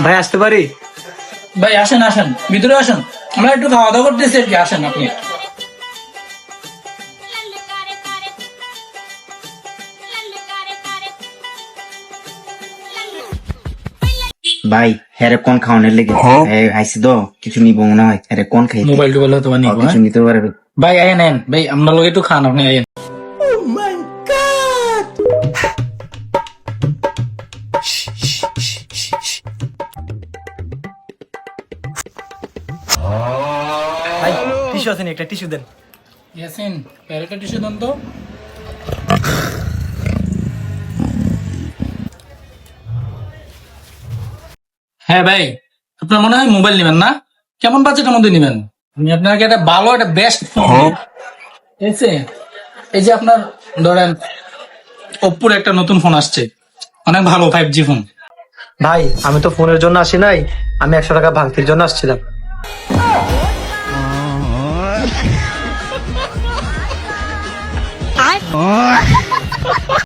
ভাই আসতে পারি? ভাই আসেন আসেন, ভিতরে আসেন, আমরা একটু খাওয়া দাওয়া করতেছি আর কি, আসেন আপনি। ভাই হ্যারে কোন খাওয়ানোর লেগে আইসি তো কিছু নিব মনে হয়। হ্যারে কোন খাই মোবাইল টোবাইল হয়তো বা নিবো, কিছু হ্যাঁ? নিতে পারবে। ভাই আয়েন আয়েন, ভাই আমরা লোক একটু খান, আপনি আয়েন। ভাই টিস্যু আছে নি? একটা টিস্যু দেন। ইয়াসিন, প্যারেটা টিস্যু দেন তো। হ্যাঁ ভাই, আপনার মনে হয় মোবাইল নেবেন না? কেমন বাজেটের মধ্যে নেবেন? আমি আপনাকে একটা ভালো একটা বেস্ট ফোন, এই যে আপনার ধরেন ওপ্পোর একটা নতুন ফোন আসছে, অনেক ভালো 5G ফোন। ভাই আমি তো ফোনের জন্য আসি নাই, আমি 100 টাকা ভাঙতির জন্য আসছিলাম।